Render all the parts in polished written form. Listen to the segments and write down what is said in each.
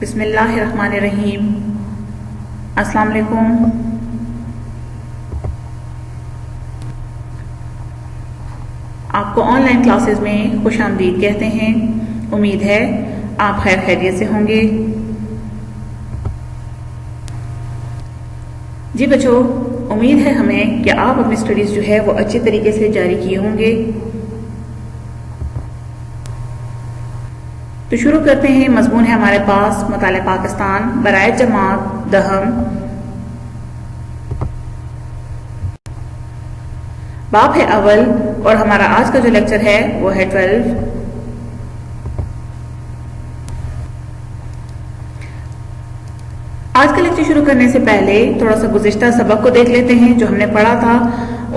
بسم اللہ الرحمن الرحیم۔ السلام علیکم۔ آپ کو آن لائن کلاسز میں خوش آمدید کہتے ہیں۔ امید ہے آپ خیر خیریت سے ہوں گے۔ جی بچوں، امید ہے ہمیں کہ آپ اپنی اسٹڈیز جو ہے وہ اچھے طریقے سے جاری کیے ہوں گے۔ تو شروع کرتے ہیں۔ مضمون ہے ہمارے پاس مطالعہ پاکستان برائے جماعت دہم، باب ہے اول، اور ہمارا آج کا جو لیکچر ہے وہ ہے 12۔ آج کا لیکچر شروع کرنے سے پہلے تھوڑا سا گزشتہ سبق کو دیکھ لیتے ہیں جو ہم نے پڑھا تھا۔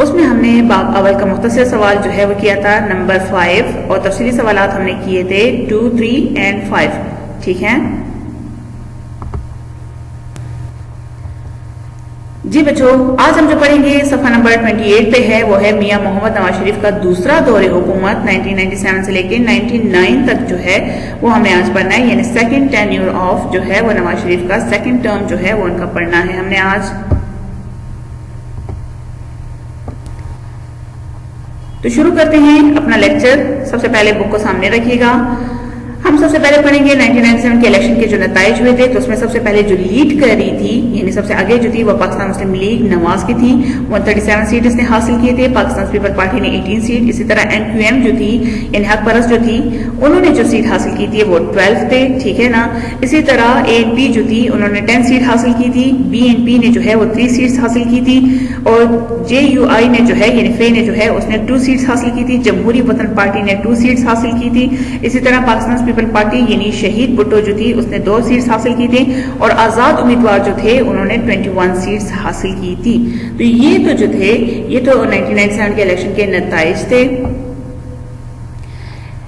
اس میں ہم نے باب اول کا مختصر سوال جو ہے وہ کیا تھا نمبر 5، اور تفصیلی سوالات ہم نے کیے تھے 2، 3 اور 5۔ ٹھیک ہے جی بچوں، آج ہم جو پڑھیں گے صفحہ نمبر 28 پہ ہے، وہ ہے میاں محمد نواز شریف کا دوسرا دور حکومت 1997 سے لے کے 99 تک جو ہے وہ ہمیں آج پڑھنا ہے، یعنی سیکنڈ ٹینیور آف جو ہے وہ نواز شریف کا سیکنڈ ٹرم جو ہے وہ ان کا پڑھنا ہے ہم نے آج۔ تو شروع کرتے ہیں اپنا لیکچر۔ سب سے پہلے بک کو سامنے رکھیے گا۔ ہم سب سے پہلے پڑھیں گے 1997 کے الیکشن کے جو نتائج ہوئے تھے، تو اس میں سب سے پہلے جو لیڈ کر رہی تھی، یعنی سب سے آگے جو تھی، وہ پاکستان مسلم لیگ نواز کی تھی۔ 137 سیٹ اس نے حاصل کیے تھے۔ پاکستان پیپل پارٹی نے 18 سیٹ، اسی طرح NQM جو تھی یعنی حق پرست جو تھی، انہوں نے جو سیٹ حاصل کی تھی وہ 12 تھے۔ ٹھیک ہے نا۔ اسی طرح ANP جو تھی انہوں نے 10 سیٹ حاصل کی تھی۔ BNP نے جو ہے وہ 3 سیٹس حاصل کی تھی، اور JUI نے جو ہے یعنی فے نے جو ہے اس نے 2 سیٹس حاصل کی تھی۔ جمہوری وطن پارٹی نے 2 سیٹس حاصل کی تھی۔ اسی طرح پاکستان پیپل پارٹی یعنی شہید بھٹو جو تھی اس نے 2 سیٹس حاصل کی تھی، اور آزاد امیدوار جو تھے انہوں نے 21 سیٹس حاصل کی تھی۔ تو یہ تو جو تھے یہ تو 1997 کے الیکشن کے نتائج تھے۔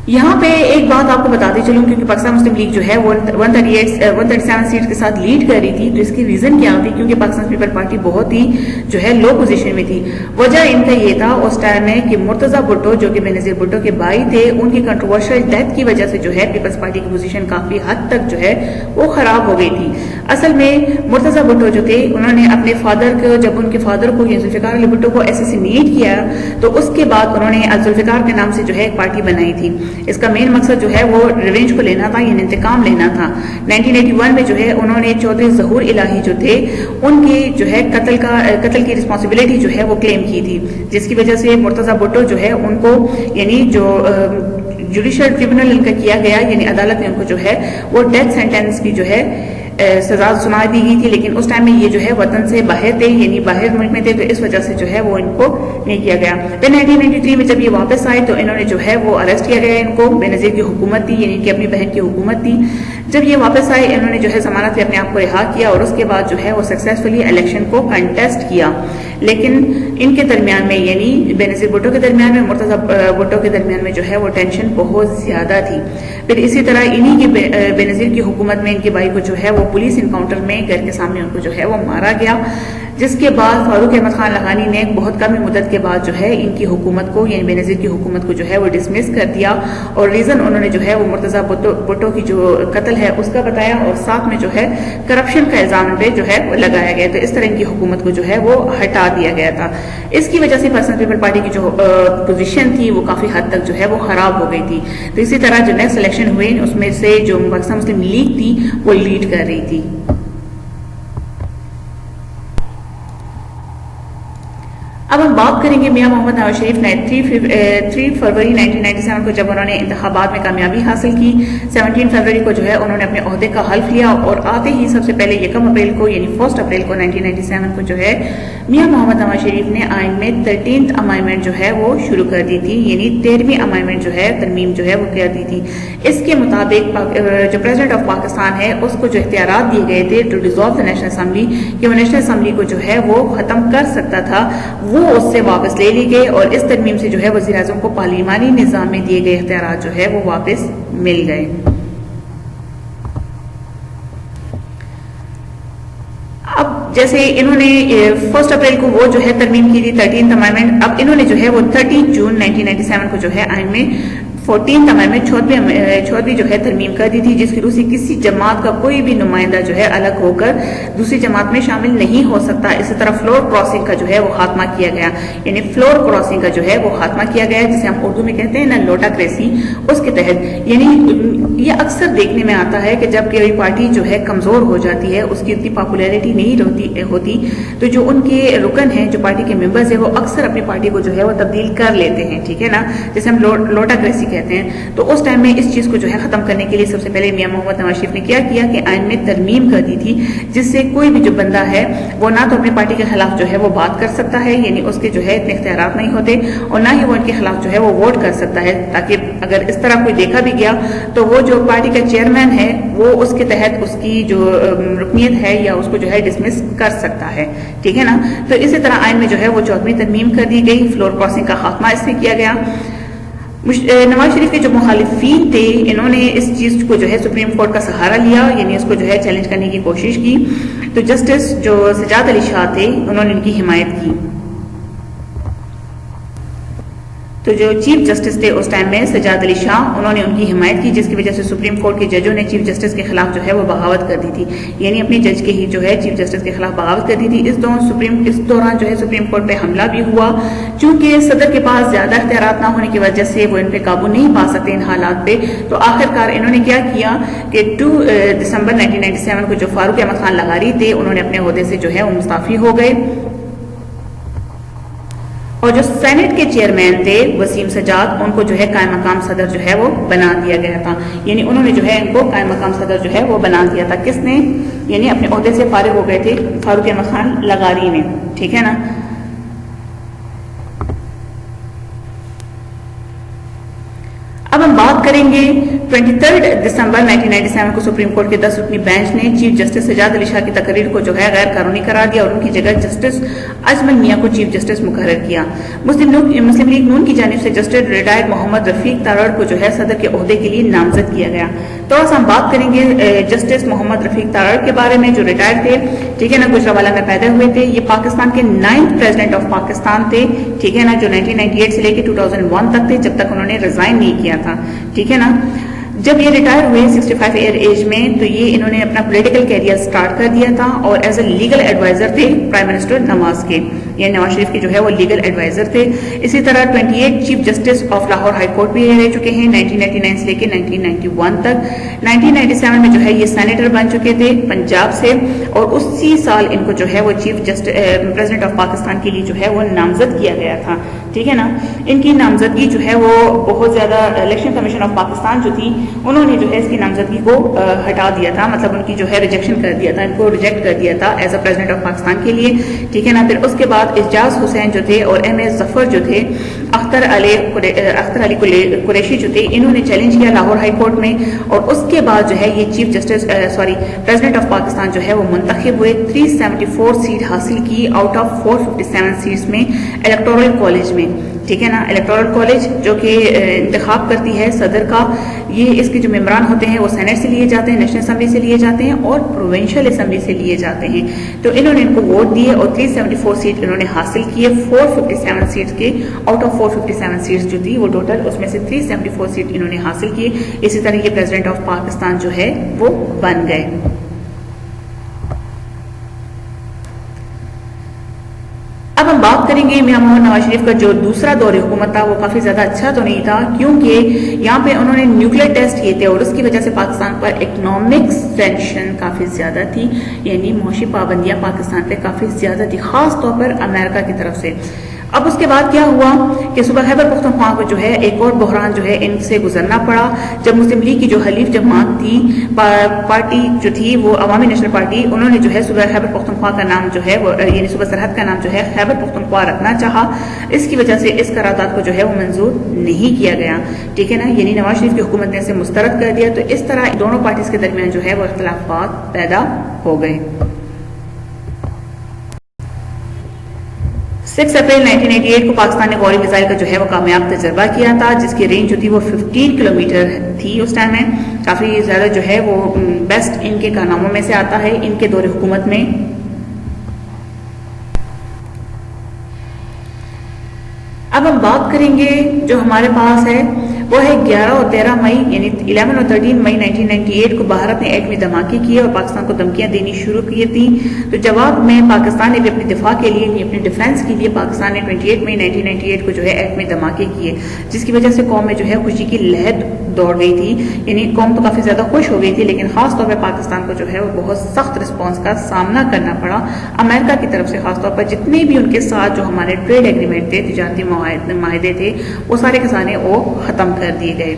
یہاں پہ ایک بات آپ کو بتاتے چلوں، کیونکہ پاکستان مسلم لیگ جو ہے وہ 137 سیٹ کے ساتھ لیڈ کر رہی تھی، تو اس کی ریزن کیا تھی؟ کیونکہ پاکستان پیپل پارٹی بہت ہی جو ہے لو پوزیشن میں تھی۔ وجہ ان کا یہ تھا اس ٹائم میں کہ مرتضی بھٹو جو کہ بینظیر بھٹو کے بھائی تھے، ان کی کنٹروورشل ڈیتھ کی وجہ سے جو ہے پیپلز پارٹی کی پوزیشن کافی حد تک جو ہے وہ خراب ہو گئی تھی۔ اصل میں مرتضی بھٹو جو تھے انہوں نے اپنے فادر کو، جب ان کے فادر کو ذوالفقار علی بھٹو کو اسیسینیٹ کیا، تو اس کے بعد انہوں نے ذوالفقار کے نام سے جو ہے ایک پارٹی بنائی تھی۔ اس کا مین مقصد جو ہے وہ ریونج کو لینا تھا، یعنی انتقام لینا تھا۔ 1981 میں جو ہے انہوں نے چودھری ظہور الہی جو تھے ان کی جو ہے قتل کی رسپانسبلٹی جو ہے وہ کلیم کی تھی، جس کی وجہ سے مرتضی بھٹو جو ہے ان کو یعنی جو جوڈیشل ٹریبونل ان کا کیا گیا، یعنی عدالت نے ان کو جو ہے وہ ڈیتھ سینٹینس کی جو ہے سزا سنا دی گئی تھی، لیکن اس ٹائم میں یہ جو ہے وطن سے باہر تھے، یعنی باہر ملک میں تھے، تو اس وجہ سے جو ہے وہ ان کو نہیں کیا گیا۔ پھر 1993 میں جب یہ واپس آئے تو انہوں نے جو ہے وہ اریسٹ کیا گیا ان کو۔ بینظیر کی حکومت تھی، یعنی کہ اپنی بہن کی حکومت تھی۔ جب یہ واپس آئے انہوں نے جو ہے ضمانت پہ اپنے آپ کو رہا کیا، اور اس کے بعد جو ہے وہ سکسیسفلی الیکشن کو کنٹیسٹ کیا، لیکن ان کے درمیان میں یعنی بینظیر بھٹو کے درمیان میں، مرتضی بھٹو کے درمیان میں جو ہے وہ ٹینشن بہت زیادہ تھی۔ پھر اسی طرح انہی کے بینظیر کی حکومت میں ان کے بھائی کو جو ہے وہ پولیس انکاؤنٹر میں گھر کے سامنے ان کو جو ہے وہ مارا گیا، جس کے بعد فاروق احمد خان لغانی نے بہت کم مدت کے بعد جو ہے ان کی حکومت کو یعنی بینظیر کی حکومت کو جو ہے وہ ڈسمس کر دیا، اور ریزن انہوں نے جو ہے وہ مرتضی بھٹو کی جو قتل ہے اس کا بتایا، اور ساتھ میں جو ہے کرپشن کا الزام پہ جو ہے وہ لگایا گیا، تو اس طرح ان کی حکومت کو جو ہے وہ ہٹا دیا گیا تھا۔ اس کی وجہ سے پاکستان پیپل پارٹی کی جو پوزیشن تھی وہ کافی حد تک جو ہے وہ خراب ہو گئی تھی۔ تو اسی طرح جو نیکسٹ الیکشن ہوئے اس میں سے جو پاکستان مسلم لیگ تھی وہ لیڈ کر رہی تھی۔ اب ہم بات کریں گے میاں محمد نواز شریف نے 3 فروری 1997 کو جب انہوں نے انتخابات میں کامیابی حاصل کی، 17 فروری کو جو ہے انہوں نے اپنے عہدے کا حلف لیا، اور آتے ہی سب سے پہلے 1 اپریل کو یعنی 1 اپریل کو 1997 کو جو ہے میاں محمد نواز شریف نے آئین میں 13th امائنمنٹ جو ہے وہ شروع کر دی تھی، یعنی 13ویں امائنمنٹ جو ہے ترمیم جو ہے وہ کر دی تھی۔ اس کے مطابق جو پریزیڈنٹ آف پاکستان ہے اس کو جو اختیارات دیے گئے تھے to dissolve the National Assembly, کہ وہ نیشنل اسمبلی کو جو ہے وہ ختم کر سکتا تھا، وہ اس سے واپس لے لی گئے، اور اس ترمیم سے جو ہے وزیر اعظم کو پارلیمانی نظام میں دیے گئے اختیارات جو ہے وہ واپس مل گئے۔ اب جیسے انہوں نے 1 اپریل کو وہ جو ہے ترمیم کی تھی 13th امائنمنٹ، اب انہوں نے جو ہے وہ 30 جون 1997 کو جو ہے آئین میں 14th امendment 14ویں جو ہے ترمیم کر دی تھی، جس کی روح سے کسی جماعت کا کوئی بھی نمائندہ جو ہے الگ ہو کر دوسری جماعت میں شامل نہیں ہو سکتا۔ اسی طرح فلور کراسنگ کا جو ہے وہ خاتمہ کیا گیا، یعنی فلور کراسنگ کا جو ہے وہ خاتمہ کیا گیا، جسے ہم اردو میں کہتے ہیں نا لوٹا کریسی، اس کے تحت یعنی یہ اکثر دیکھنے میں آتا ہے کہ جب کوئی پارٹی جو ہے کمزور ہو جاتی ہے، اس کی اتنی پاپولیرٹی نہیں ہوتی، تو جو ان کے رکن ہیں، جو پارٹی کے ممبرز ہیں، وہ اکثر اپنی پارٹی کو جو ہے وہ تبدیل کر لیتے ہیں، ٹھیک ہے نا، جیسے ہم لوٹا کریسی کہتے ہیں۔ تو اس ٹائم میں اس چیز کو جو ہے ختم کرنے کے لیے سب سے پہلے میاں محمد نواز شریف نے کیا کہ آئین میں ترمیم کر دی تھی، جس سے کوئی بھی جو بندہ ہے وہ نہ تو اپنی پارٹی کے خلاف جو ہے وہ بات کر سکتا ہے، یعنی اس کے جو ہے اتنے اختیارات نہیں ہوتے، اور نہ ہی وہ ان کے خلاف جو ہے وہ ووٹ کر سکتا ہے، تاکہ اگر اس طرح کوئی دیکھا بھی گیا تو وہ جو پارٹی کا چیئرمین ہے وہ اس کے تحت اس کی جو رکنیت ہے یا اس کو جو ہے ڈسمس کر سکتا ہے، ٹھیک ہے نا۔ تو اسی طرح آئین میں جو ہے وہ 14ویں ترمیم کر دی گئی، فلور کراسنگ کا خاتمہ اس میں کیا گیا۔ نواز شریف کے جو مخالفین تھے، انہوں نے اس چیز کو جو ہے سپریم کورٹ کا سہارا لیا، یعنی اس کو جو ہے چیلنج کرنے کی کوشش کی، تو جسٹس جو سجاد علی شاہ تھے انہوں نے ان کی حمایت کی۔ تو جو چیف جسٹس تھے اس ٹائم میں سجاد علی شاہ، انہوں نے ان کی حمایت کی، جس کی وجہ سے سپریم کورٹ کے ججوں نے چیف جسٹس کے خلاف جو ہے وہ بغاوت کر دی تھی، یعنی اپنے جج کے ہی جو ہے چیف جسٹس کے خلاف بغاوت کر دی تھی۔ اس دوران جو ہے سپریم کورٹ پہ حملہ بھی ہوا، چونکہ صدر کے پاس زیادہ اختیارات نہ ہونے کی وجہ سے وہ ان پہ قابو نہیں پا سکتے ان حالات پہ، تو آخرکار انہوں نے کیا کیا کہ 2 دسمبر 1997 کو جو فاروق احمد خان لغاری تھے، انہوں نے اپنے عہدے سے جو ہے وہ مستعفی ہو گئے، اور جو سینٹ کے چیئرمین تھے وسیم سجاد، ان کو جو ہے قائم مقام صدر جو ہے وہ بنا دیا گیا تھا، یعنی انہوں نے جو ہے ان کو قائم مقام صدر جو ہے وہ بنا دیا تھا۔ کس نے؟ یعنی اپنے عہدے سے فارغ ہو گئے تھے فاروق احمد خان لغاری نے، ٹھیک ہے نا۔ اب ہم بات کریں گے 23 دسمبر 1997 کو سپریم کورٹ کے 10 رکنی بینچ نے چیف جسٹس سجاد علی شاہ کی تقریر کو جو ہے غیر قانونی قرار دیا، اور ان کی جگہ جسٹس اجمل میاں کو چیف جسٹس مقرر کیا۔ مسلم لیگ نون کی جانب سے جسٹس ریٹائرڈ محمد رفیق تارڑ کو جو ہے صدر کے عہدے کے لیے نامزد کیا گیا۔ تھوڑا سا ہم بات کریں گے جسٹس محمد رفیق تارڑ کے بارے میں، جو ریٹائر تھے، ٹھیک ہے نا، گجرانوالہ میں پیدا ہوئے تھے۔ یہ پاکستان کے 9th پریزیڈنٹ آف پاکستان تھے، ٹھیک ہے نا، جو 1998 سے لے کے 2001 تک تھے، جب تک انہوں نے ریزائن نہیں کیا تھا، ٹھیک ہے نا۔ جب یہ ریٹائر ہوئے 65 ایئر ایج میں، تو یہ انہوں نے اپنا پولیٹیکل کیریئر سٹارٹ کر دیا تھا، اور ایز اے لیگل ایڈوائزر تھے پرائم منسٹر نواز کے، یعنی نواز شریف کے جو ہے وہ لیگل ایڈوائزر تھے۔ اسی طرح 28 chief justice of Lahore high court بھی رہ چکے ہیں 1999 سے لے کے 1991 تک۔ 1997 میں جو ہے یہ سینیٹر بن چکے تھے پنجاب سے، اور اسی سال ان کو جو ہے وہ چیف پریزیڈنٹ آف پاکستان کے لیے جو ہے وہ نامزد کیا گیا تھا، ٹھیک ہے نا۔ ان کی نامزدگی جو ہے وہ بہت زیادہ الیکشن کمیشن آف پاکستان جو تھی، انہوں نے جو ہے اس کی نامزدگی کو ہٹا دیا تھا، مطلب ان کی جو ہے ریجیکشن کر دیا تھا، ان کو ریجیکٹ کر دیا تھا as a president of Pakistan کے لیے، ٹھیک ہے نا۔ پھر اس کے بعد اعجاز حسین جو تھے اور ایم اے ظفر جو تھے، اختر علی قریشی جو تھے، انہوں نے چیلنج کیا لاہور ہائی کورٹ میں، اور اس کے بعد جو ہے یہ chief justice president of Pakistan جو ہے وہ منتخب ہوئے۔ 374 سیٹ حاصل کی آؤٹ آف 457 سیٹس میں الیکٹورل کالج میں، ٹھیک ہے نا۔ الیکٹورل کالج جو کہ انتخاب کرتی ہے صدر کا، یہ اس کے جو ممبران ہوتے ہیں وہ سینٹ سے لیے جاتے ہیں، نیشنل اسمبلی سے لیے جاتے ہیں، اور پروونشل اسمبلی سے لیے جاتے ہیں۔ تو انہوں نے ان کو ووٹ دیے، اور 374 سیٹ انہوں نے حاصل کیے 457 سیٹس کے، آؤٹ آف 457 سیٹس جو تھی وہ ٹوٹل، اس میں سے 374 سیٹ انہوں نے حاصل کیے۔ اسی طرح یہ پریزیڈنٹ آف پاکستان جو ہے وہ بن گئے۔ اب ہم بات کریں گے میاں محمد نواز شریف کا جو دوسرا دور حکومت تھا، وہ کافی زیادہ اچھا تو نہیں تھا، کیونکہ یہاں پہ انہوں نے نیوکلیر ٹیسٹ کیے تھے، اور اس کی وجہ سے پاکستان پر اکنامک سینکشن کافی زیادہ تھی، یعنی معاشی پابندیاں پاکستان پہ کافی زیادہ تھی، خاص طور پر امریکہ کی طرف سے۔ اب اس کے بعد کیا ہوا کہ صوبہ خیبر پختونخوا کو جو ہے ایک اور بحران جو ہے ان سے گزرنا پڑا، جب مسلم لیگ کی جو حلیف جماعت تھی، پارٹی جو تھی وہ عوامی نیشنل پارٹی، انہوں نے جو ہے صوبہ خیبر پختونخوا کا نام جو ہے وہ، یعنی صوبہ سرحد کا نام جو ہے خیبر پختونخوا رکھنا چاہا۔ اس کی وجہ سے اس قرارداد کو جو ہے وہ منظور نہیں کیا گیا، ٹھیک ہے نا، یعنی نواز شریف کی حکومت نے اسے مسترد کر دیا۔ تو اس طرح دونوں پارٹیز کے درمیان جو ہے وہ اختلافات پیدا ہو گئے۔ 6 اپریل 1988 کو پاکستان نے غوری میزائل کا جو ہے وہ کامیاب تجربہ کیا تھا، جس کی رینج جو تھی وہ 15 کلومیٹر تھی اس ٹائم میں، کافی زیادہ جو ہے وہ بیسٹ ان کے کارناموں میں سے آتا ہے ان کے دور حکومت میں۔ اب ہم بات کریں گے جو ہمارے پاس ہے وہ ہے 11 اور 13 مئی یعنی 11 اور 13 مئی 1998 کو بھارت نے ایٹمی دھماکے کیے اور پاکستان کو دھمکیاں دینی شروع کی تھیں. تو جواب میں پاکستان نے بھی اپنے دفاع کے لیے اپنے ڈیفینس کے لیے پاکستان نے 28 مئی 1998 کو جو ہے ایٹمی دھماکے کیے, جس کی وجہ سے قوم میں جو ہے خوشی کی لہر دوڑ گئی تھی. یعنی قوم تو کافی زیادہ خوش ہو گئی تھی, لیکن خاص طور پہ پاکستان کو جو ہے وہ بہت سخت رسپانس کا سامنا کرنا پڑا امریکہ کی طرف سے. خاص طور پر جتنے بھی ان کے ساتھ جو ہمارے ٹریڈ ایگریمنٹ تھے, تجارتی معاہدے تھے, وہ سارے کے سارے وہ ختم کر دیے گئے.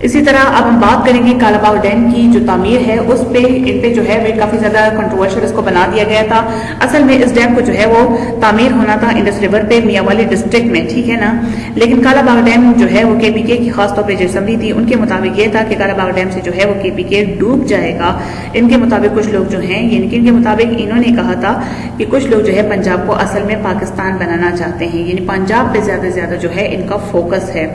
اسی طرح اب ہم بات کریں گے کالا باغ ڈیم کی جو تعمیر ہے اس پہ, ان پہ جو ہے وہ کافی زیادہ کنٹروورشل اس کو بنا دیا گیا تھا. اصل میں اس ڈیم کو جو ہے وہ تعمیر ہونا تھا انڈس ریور پہ میاں والی ڈسٹرکٹ میں, ٹھیک ہے نا. لیکن کالا باغ ڈیم جو ہے وہ KPK کی خاص طور پہ جو اسمبلی تھی ان کے مطابق یہ تھا کہ کالا باغ ڈیم سے جو ہے وہ KPK ڈوب جائے گا. ان کے مطابق کچھ لوگ جو ہیں یعنی کہ ان کے مطابق انہوں نے کہا تھا کہ کچھ لوگ جو ہے پنجاب کو اصل میں پاکستان بنانا چاہتے ہیں, یعنی پنجاب پہ زیادہ سے زیادہ جو ہے ان کا فوکس ہے.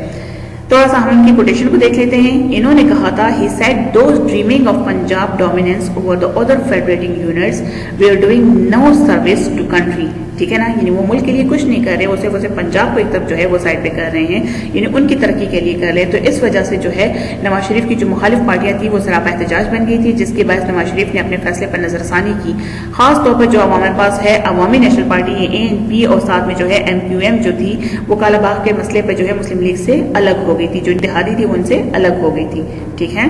تھوڑا سا ہم ان کی کوٹیشن کو دیکھ لیتے ہیں. انہوں نے کہا تھا he said those dreaming of Punjab dominance over the other federating units were doing no service to country. ٹھیک ہے نا, یعنی وہ ملک کے لیے کچھ نہیں کر رہے, وہ صرف پنجاب کو ایک طرف جو ہے وہ سائڈ پہ کر رہے ہیں, یعنی ان کی ترقی کے لیے کر رہے ہیں. تو اس وجہ سے جو ہے نواز شریف کی جو مخالف پارٹیاں تھیں وہ سراپا احتجاج بن گئی تھی, جس کے باعث نواز شریف نے اپنے فیصلے پر نظر ثانی کی. خاص طور پر جو عوام کے پاس ہے عوامی نیشنل پارٹی ANP اور ساتھ میں جو ہے MQM جو تھی وہ کالا باغ کے مسئلے پہ جو ہے مسلم لیگ سے الگ ہو گئی تھی, جو اتحادی تھی وہ ان سے الگ ہو گئی تھی. ٹھیک ہے.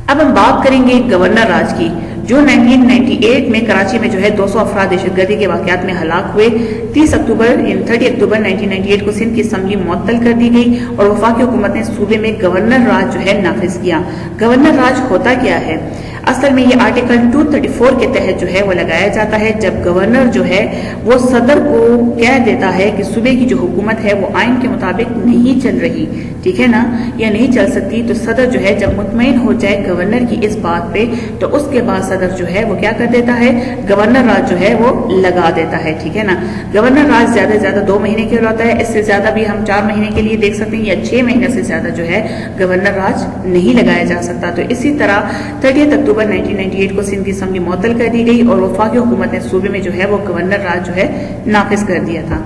اب ہم بات کریں گے گورنر راج کی, جو 1998 میں کراچی میں جو ہے 200 افراد دہشت گردی کے واقعات میں ہلاک ہوئے. 30 اکتوبر 1998 کو سندھ کی اسمبلی معطل کر دی گئی اور وفاقی حکومت نے صوبے میں گورنر راج جو ہے نافذ کیا. گورنر راج ہوتا کیا ہے؟ اصل میں یہ آرٹیکل 234 کے تحت جو ہے وہ لگایا جاتا ہے, جب گورنر جو ہے وہ صدر کو کہہ دیتا ہے کہ صوبے کی جو حکومت ہے وہ آئین کے مطابق نہیں چل رہی, ٹھیک ہے نا, یا نہیں چل سکتی. تو صدر جو ہے جب مطمئن ہو جائے گورنر کی اس بات پہ تو اس کے بعد صدر جو ہے وہ کیا کر دیتا ہے, گورنر راج جو ہے وہ لگا دیتا ہے. ٹھیک ہے نا. گورنر راج زیادہ سے زیادہ 2 مہینے کے لیے ہوتا ہے, اس سے زیادہ بھی ہم 4 مہینے کے لیے دیکھ سکتے ہیں, یا 6 مہینے سے زیادہ جو ہے گورنر راج نہیں لگایا جا سکتا. تو اسی طرح 30 اکتوبر 1998 کو سندھ کی اسمبلی معطل کر دی گئی اور وفاقی حکومت نے صوبے میں جو ہے وہ گورنر راج جو ہے نافذ کر دیا تھا.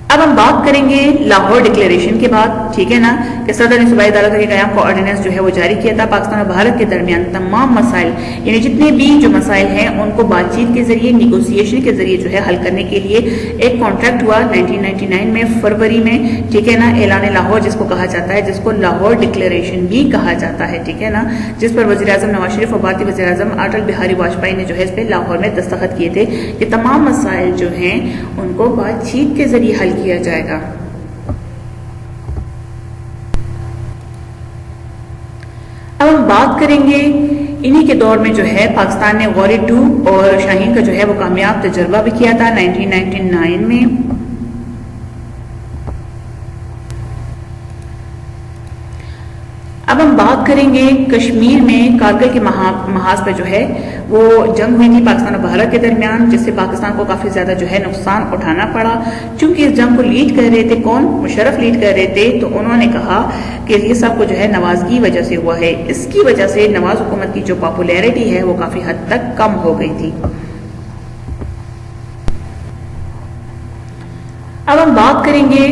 اب ہم بات کریں گے لاہور ڈکلیریشن کے بعد, ٹھیک ہے نا, کہ صدر نے صوبائی عدالت کے قیام کو آرڈیننس جو ہے وہ جاری کیا تھا. پاکستان اور بھارت کے درمیان تمام مسائل یعنی جتنے بھی جو مسائل ہیں ان کو بات چیت کے ذریعے, نیگوسیشن کے ذریعے جو ہے حل کرنے کے لیے ایک کانٹریکٹ ہوا 1999 میں فروری میں, ٹھیک ہے نا, اعلان لاہور جس کو کہا جاتا ہے, جس کو لاہور ڈکلیریشن بھی کہا جاتا ہے, ٹھیک ہے نا, جس پر وزیر اعظم نواز شریف اور بھارتی وزیر اعظم اٹل بہاری واجپئی نے جو ہے اس پہ لاہور میں دستخط کیے تھے کہ تمام مسائل جو ہیں ان کو بات چیت کے ذریعے حل کیا جائے گا. اب ہم بات کریں گے انہی کے دور میں جو ہے پاکستان نے غوری 2 اور شاہین کا جو ہے وہ کامیاب تجربہ بھی کیا تھا 1999 میں. اب ہم بات کریں گے کشمیر میں کارگل کے محاذ پہ جو ہے وہ جنگ ہوئی تھی پاکستان اور بھارت کے درمیان, جس سے پاکستان کو کافی زیادہ جو ہے نقصان اٹھانا پڑا. چونکہ اس جنگ کو لیڈ کر رہے تھے کون, مشرف لیڈ کر رہے تھے, تو انہوں نے کہا کہ یہ سب کو جو ہے نواز کی وجہ سے ہوا ہے. اس کی وجہ سے نواز حکومت کی جو پاپولیرٹی ہے وہ کافی حد تک کم ہو گئی تھی. اب ہم بات کریں گے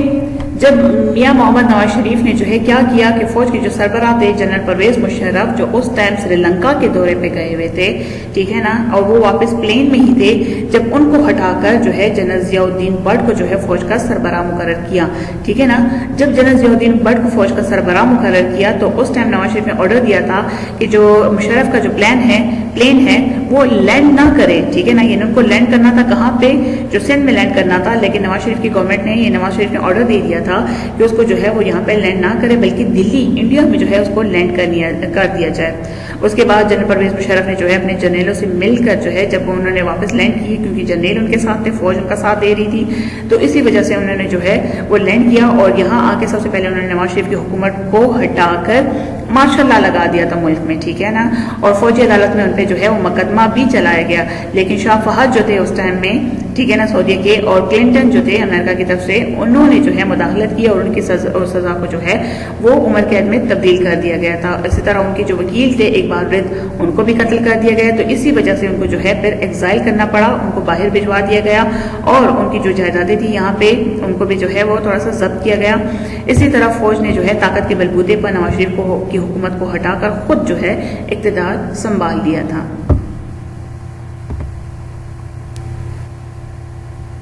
جب میاں محمد نواز شریف نے جو ہے کیا کیا کہ فوج کے جو سربراہ تھے جنرل پرویز مشرف, جو اس ٹائم سری لنکا کے دورے پہ گئے ہوئے تھے, ٹھیک ہے نا, اور وہ واپس پلین میں ہی تھے, جب ان کو ہٹا کر جو ہے جنرل ضیاء الدین بٹ کو جو ہے فوج کا سربراہ مقرر کیا, ٹھیک ہے نا. جب جنرل ضیاء الدین بٹ کو فوج کا سربراہ مقرر کیا تو اس ٹائم نواز شریف نے آرڈر دیا تھا کہ جو مشرف کا جو پلین ہے وہ لینڈ نہ کرے, ٹھیک ہے نا. یہ ان کو لینڈ کرنا تھا کہاں پہ, جو سندھ میں لینڈ کرنا تھا, لیکن نواز شریف کی گورنمنٹ نے, یہ نواز شریف نے آرڈر دے دیا تھا کہ اس کو جو ہے وہ یہاں پہ لینڈ نہ کرے بلکہ دلی انڈیا میں جو ہے اس کو لینڈ کر دیا جائے. اس کے بعد جنرل پرویز مشرف نے جو ہے اپنے جرنیلوں سے مل کر جو ہے جب انہوں نے واپس لینڈ کی, کیونکہ جرنیل ان کے ساتھ تھے, فوج ان کا ساتھ دے رہی تھی, تو اسی وجہ سے انہوں نے جو ہے وہ لینڈ کیا اور یہاں آ کے سب سے پہلے انہوں نے نواز شریف کی حکومت کو ہٹا کر ماشاء اللہ لگا دیا تھا ملک میں, ٹھیک ہے نا. اور فوجی عدالت میں ان پہ جو ہے وہ مقدمہ بھی چلایا گیا, لیکن شاہ فہد جو تھے اس ٹائم میں ٹھیک ہے نا, سعودیہ کے, اور کلنٹن جو تھے امریکہ کی طرف سے, انہوں نے جو ہے مداخلت کی اور ان کی سزا کو جو ہے وہ عمر قید میں تبدیل کر دیا گیا تھا. اسی طرح ان کے جو وکیل تھے اقبال رد, ان کو بھی قتل کر دیا گیا. تو اسی وجہ سے ان کو جو ہے پھر ایگزائل کرنا پڑا, ان کو باہر بھجوا دیا گیا, اور ان کی جو جائیدادیں تھیں یہاں پہ ان کو بھی جو ہے وہ تھوڑا سا ضبط کیا گیا. اسی طرح فوج نے جو ہے طاقت کے بلبوتے پر نواز شریف کی حکومت کو ہٹا کر خود جو ہے اقتدار سنبھال لیا تھا.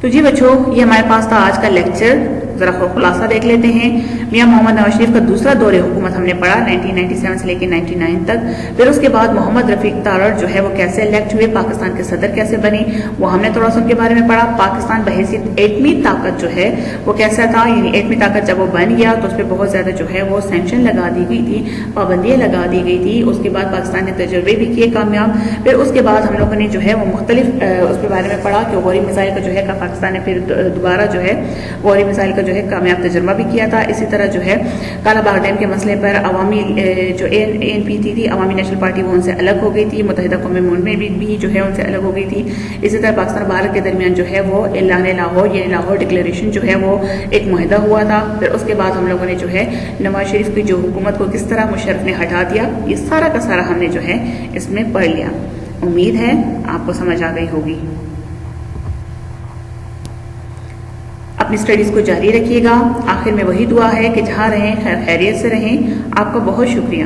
تو جی بچوں, یہ ہمارے پاس تھا آج کا لیکچر. ذرا خلاصہ دیکھ لیتے ہیں. میاں محمد نواز شریف کا دوسرا دور حکومت ہم نے پڑھا 1997 سے لے کے 99 تک. پھر اس کے بعد محمد رفیق تارڑ جو ہے وہ کیسے الیکٹ ہوئے, پاکستان کے صدر کیسے بنے, وہ ہم نے تھوڑا سا ان کے بارے میں پڑھا. پاکستان بحیثیت ایٹمی طاقت جو ہے وہ کیسا تھا, یعنی ایٹمی طاقت جب وہ بن گیا تو اس پہ بہت زیادہ جو ہے وہ سینکشن لگا دی گئی تھی, پابندیاں لگا دی گئی تھی. اس کے بعد پاکستان نے تجربے بھی کیے کامیاب. پھر اس کے بعد ہم لوگوں نے جو ہے وہ مختلف اس کے بارے میں پڑھا کہ غوری میزائل کا جو ہے پاکستان نے پھر دوبارہ جو ہے غوری میزائل کا جو ہے کامیاب تجربہ بھی کیا تھا. اسی طرح جو ہے کالا باغ ڈیم کے مسئلے پر عوامی جو ANP تھی عوامی نیشنل پارٹی, وہ ان سے الگ ہو گئی تھی. متحدہ قوم متحدہ میں بھی جو ہے ان سے الگ ہو گئی تھی. اسی طرح پاکستان بھارت کے درمیان جو ہے وہ اعلان لاہور یعنی لاہور ڈکلیریشن جو ہے وہ ایک معاہدہ ہوا تھا. پھر اس کے بعد ہم لوگوں نے جو ہے نواز شریف کی جو حکومت کو کس طرح مشرف نے ہٹا دیا, یہ سارا کا سارا ہم نے جو ہے اس میں پڑھ لیا. امید ہے آپ کو سمجھ آ گئی ہوگی. اپنی اسٹڈیز کو جاری رکھیے گا. آخر میں وہی دعا ہے کہ جہاں رہیں خیر خیریت سے رہیں. آپ کا بہت شکریہ.